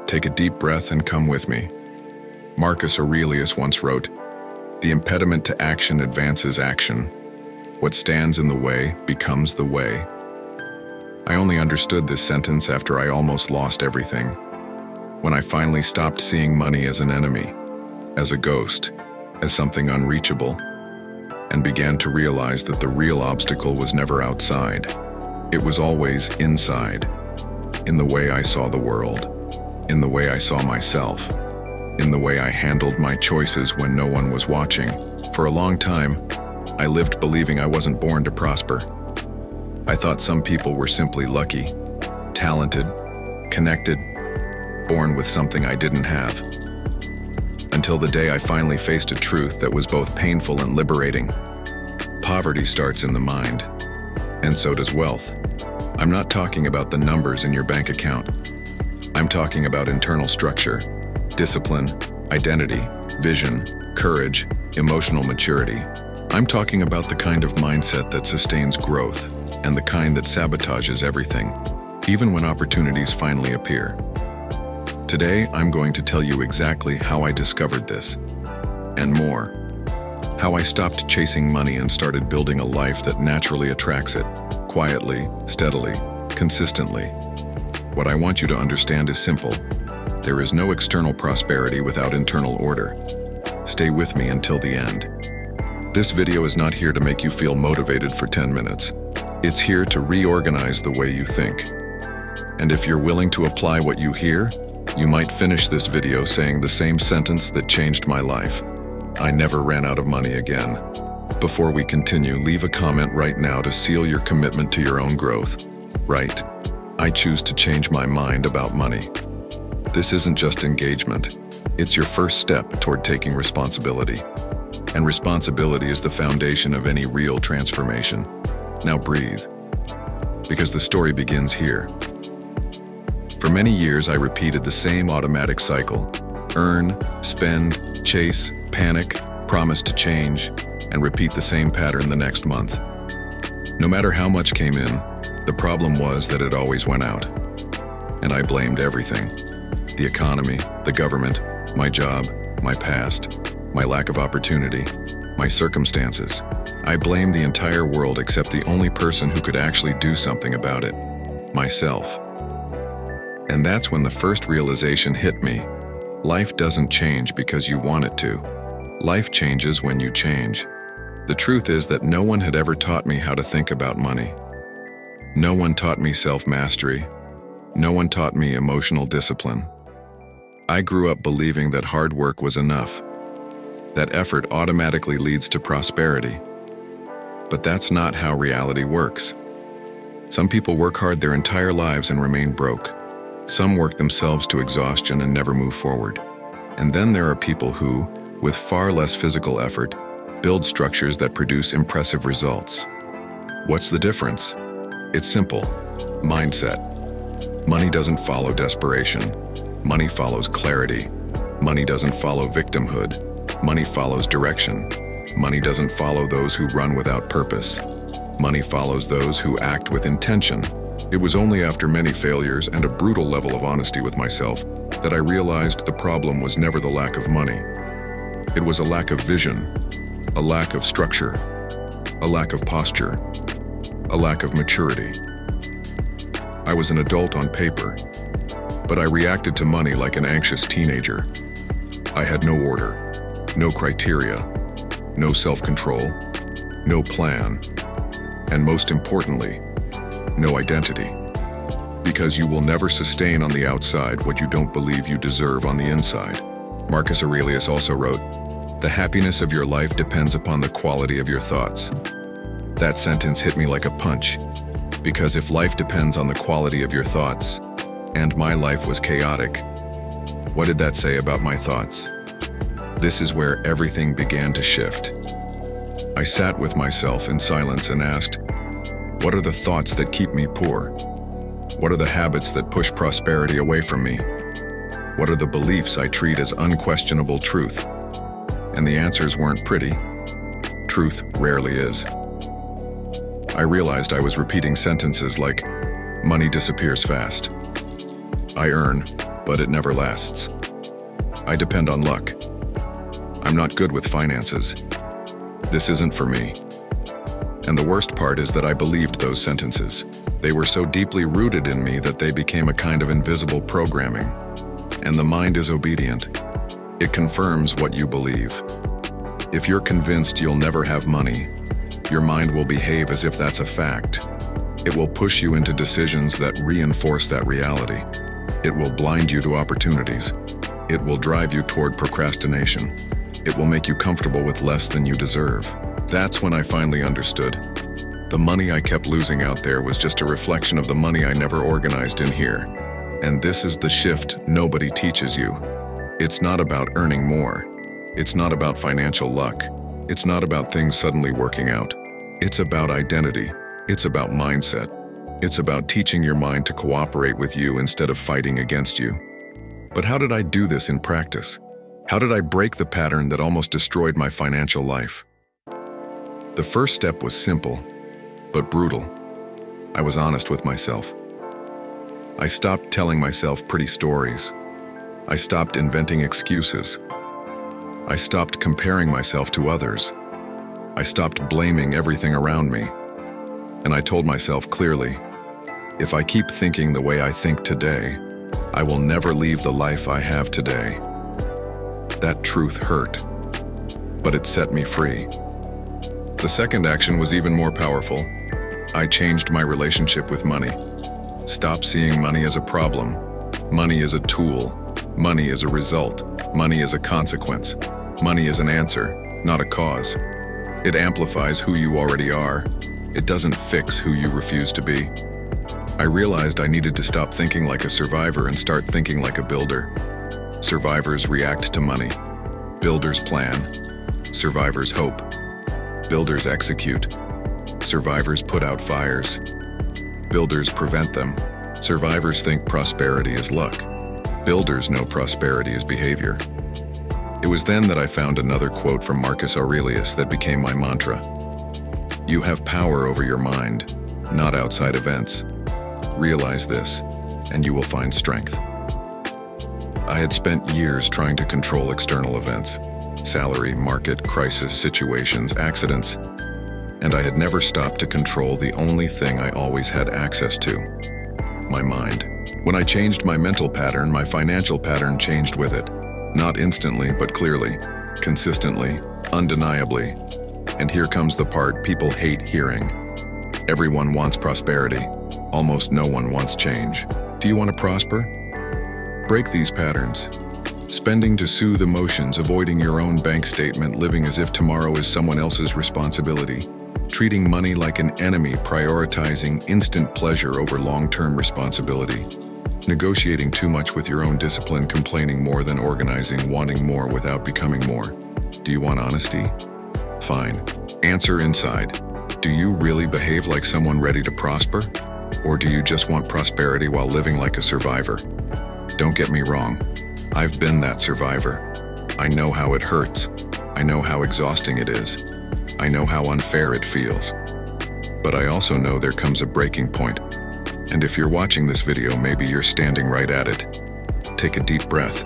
Take a deep breath and come with me. Marcus Aurelius once wrote, "The impediment to action advances action. What stands in the way becomes the way." I only understood this sentence after I almost lost everything. When I finally stopped seeing money as an enemy, as a ghost, as something unreachable, and began to realize that the real obstacle was never outside. It was always inside, in the way I saw the world, in the way I saw myself, in the way I handled my choices when no one was watching. For a long time, I lived believing I wasn't born to prosper. I thought some people were simply lucky, talented, connected, born with something I didn't have. Until the day I finally faced a truth that was both painful and liberating. Poverty starts in the mind, and so does wealth. I'm not talking about the numbers in your bank account. I'm talking about internal structure, discipline, identity, vision, courage, emotional maturity. I'm talking about the kind of mindset that sustains growth and the kind that sabotages everything, even when opportunities finally appear. Today, I'm going to tell you exactly how I discovered this, and more. How I stopped chasing money and started building a life that naturally attracts it, quietly, steadily, consistently. What I want you to understand is simple. There is no external prosperity without internal order. Stay with me until the end. This video is not here to make you feel motivated for 10 minutes. It's here to reorganize the way you think. And if you're willing to apply what you hear, you might finish this video saying the same sentence that changed my life. I never ran out of money again. Before we continue, leave a comment right now to seal your commitment to your own growth. Right. I choose to change my mind about money. This isn't just engagement. It's your first step toward taking responsibility. And responsibility is the foundation of any real transformation. Now breathe, because the story begins here. For many years, I repeated the same automatic cycle. Earn, spend, chase, panic, promise to change, and repeat the same pattern the next month. No matter how much came in, the problem was that it always went out. And I blamed everything. The economy, the government, my job, my past, my lack of opportunity, my circumstances. I blamed the entire world except the only person who could actually do something about it, myself. And that's when the first realization hit me. Life doesn't change because you want it to. Life changes when you change. The truth is that no one had ever taught me how to think about money. No one taught me self-mastery. No one taught me emotional discipline. I grew up believing that hard work was enough, that effort automatically leads to prosperity. But that's not how reality works. Some people work hard their entire lives and remain broke. Some work themselves to exhaustion and never move forward. And then there are people who, with far less physical effort, build structures that produce impressive results. What's the difference? It's simple. Mindset. Money doesn't follow desperation. Money follows clarity. Money doesn't follow victimhood. Money follows direction. Money doesn't follow those who run without purpose. Money follows those who act with intention. It was only after many failures and a brutal level of honesty with myself that I realized the problem was never the lack of money. It was a lack of vision, a lack of structure, a lack of posture, a lack of maturity. I was an adult on paper, but I reacted to money like an anxious teenager. I had no order, no criteria, no self-control, no plan, and most importantly, no identity. Because you will never sustain on the outside what you don't believe you deserve on the inside. Marcus Aurelius also wrote, "The happiness of your life depends upon the quality of your thoughts." That sentence hit me like a punch, because if life depends on the quality of your thoughts, and my life was chaotic, what did that say about my thoughts? This is where everything began to shift. I sat with myself in silence and asked, what are the thoughts that keep me poor? What are the habits that push prosperity away from me? What are the beliefs I treat as unquestionable truth? And the answers weren't pretty. Truth rarely is. I realized I was repeating sentences like, money disappears fast. I earn, but it never lasts. I depend on luck. I'm not good with finances. This isn't for me. And the worst part is that I believed those sentences. They were so deeply rooted in me that they became a kind of invisible programming. And the mind is obedient. It confirms what you believe. If you're convinced you'll never have money, your mind will behave as if that's a fact. It will push you into decisions that reinforce that reality. It will blind you to opportunities. It will drive you toward procrastination. It will make you comfortable with less than you deserve. That's when I finally understood. The money I kept losing out there was just a reflection of the money I never organized in here. And this is the shift nobody teaches you. It's not about earning more. It's not about financial luck. It's not about things suddenly working out. It's about identity. It's about mindset. It's about teaching your mind to cooperate with you instead of fighting against you. But how did I do this in practice? How did I break the pattern that almost destroyed my financial life? The first step was simple, but brutal. I was honest with myself. I stopped telling myself pretty stories. I stopped inventing excuses. I stopped comparing myself to others. I stopped blaming everything around me. And I told myself clearly, if I keep thinking the way I think today, I will never leave the life I have today. That truth hurt, but it set me free. The second action was even more powerful. I changed my relationship with money. Stop seeing money as a problem. Money is a tool. Money is a result. Money is a consequence. Money is an answer, not a cause. It amplifies who you already are. It doesn't fix who you refuse to be. I realized I needed to stop thinking like a survivor and start thinking like a builder. Survivors react to money. Builders plan. Survivors hope. Builders execute. Survivors put out fires. Builders prevent them. Survivors think prosperity is luck. Builders know prosperity is behavior. It was then that I found another quote from Marcus Aurelius that became my mantra. You have power over your mind, not outside events. Realize this, and you will find strength. I had spent years trying to control external events, salary, market, crisis, situations, accidents, and I had never stopped to control the only thing I always had access to, my mind. When I changed my mental pattern, my financial pattern changed with it. Not instantly, but clearly, consistently, undeniably. And here comes the part people hate hearing. Everyone wants prosperity. Almost no one wants change. Do you want to prosper? Break these patterns. Spending to soothe emotions, avoiding your own bank statement, living as if tomorrow is someone else's responsibility. Treating money like an enemy, prioritizing instant pleasure over long-term responsibility. Negotiating too much with your own discipline, complaining more than organizing, wanting more without becoming more. Do you want honesty? Fine. Answer inside. Do you really behave like someone ready to prosper? Or do you just want prosperity while living like a survivor? Don't get me wrong. I've been that survivor. I know how it hurts. I know how exhausting it is. I know how unfair it feels. But I also know there comes a breaking point. And if you're watching this video, maybe you're standing right at it. Take a deep breath.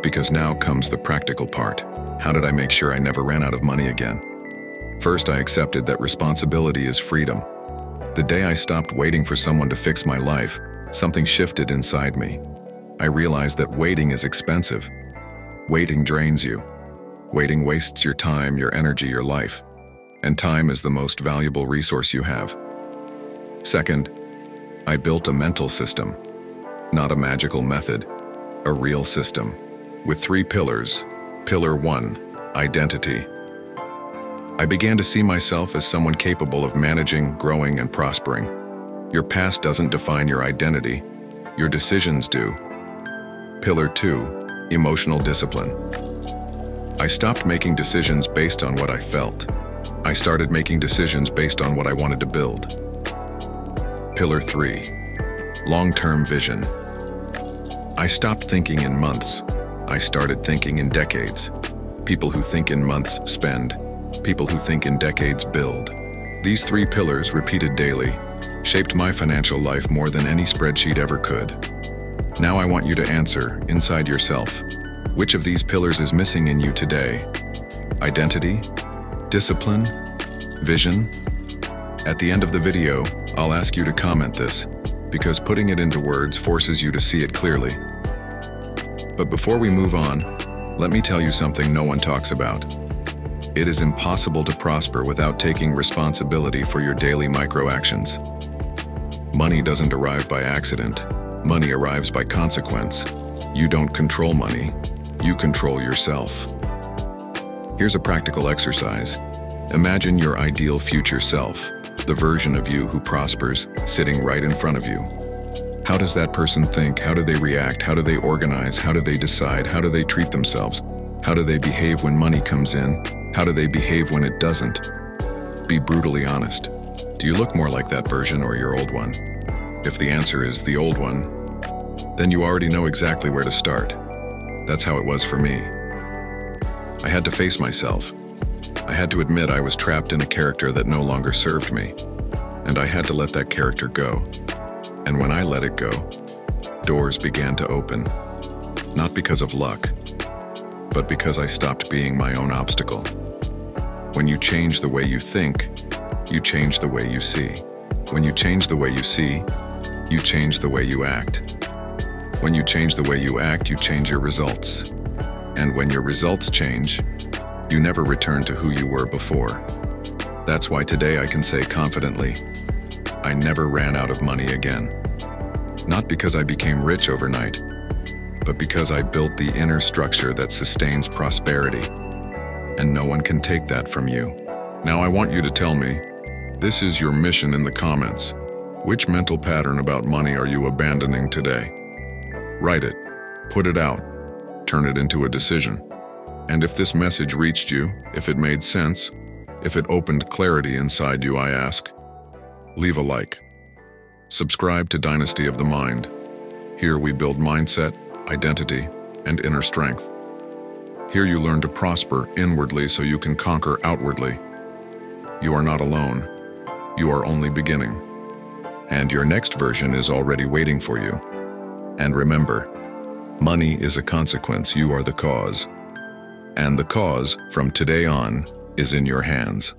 Because now comes the practical part. How did I make sure I never ran out of money again? First, I accepted that responsibility is freedom. The day I stopped waiting for someone to fix my life, something shifted inside me. I realized that waiting is expensive. Waiting drains you. Waiting wastes your time, your energy, your life. And time is the most valuable resource you have. Second, I built a mental system, not a magical method, a real system, with 3 pillars. Pillar 1, identity. I began to see myself as someone capable of managing, growing, and prospering. Your past doesn't define your identity. Your decisions do. Pillar 2, emotional discipline. I stopped making decisions based on what I felt. I started making decisions based on what I wanted to build. Pillar 3, long-term vision. I stopped thinking in months. I started thinking in decades. People who think in months spend. People who think in decades build. These 3 pillars, repeated daily, shaped my financial life more than any spreadsheet ever could. Now I want you to answer, inside yourself, which of these pillars is missing in you today? Identity? Discipline? Vision? At the end of the video, I'll ask you to comment this, because putting it into words forces you to see it clearly. But before we move on, let me tell you something no one talks about. It is impossible to prosper without taking responsibility for your daily micro-actions. Money doesn't arrive by accident. Money arrives by consequence. You don't control money. You control yourself. Here's a practical exercise. Imagine your ideal future self, the version of you who prospers, sitting right in front of you. How does that person think? How do they react? How do they organize? How do they decide? How do they treat themselves? How do they behave when money comes in? How do they behave when it doesn't? Be brutally honest. Do you look more like that version or your old one? If the answer is the old one, then you already know exactly where to start. That's how it was for me. I had to face myself. I had to admit I was trapped in a character that no longer served me, and I had to let that character go. And when I let it go, doors began to open, not because of luck, but because I stopped being my own obstacle. When you change the way you think, you change the way you see. When you change the way you see, you change the way you act. When you change the way you act, you change your results. And when your results change, you never return to who you were before. That's why today I can say confidently, I never ran out of money again. Not because I became rich overnight, but because I built the inner structure that sustains prosperity. And no one can take that from you. Now I want you to tell me, this is your mission in the comments. Which mental pattern about money are you abandoning today? Write it, put it out, turn it into a decision. And if this message reached you, if it made sense, if it opened clarity inside you, I ask, leave a like. Subscribe to Dynasty of the Mind. Here we build mindset, identity, and inner strength. Here you learn to prosper inwardly so you can conquer outwardly. You are not alone. You are only beginning. And your next version is already waiting for you. And remember, money is a consequence, you are the cause. And the cause, from today on, is in your hands.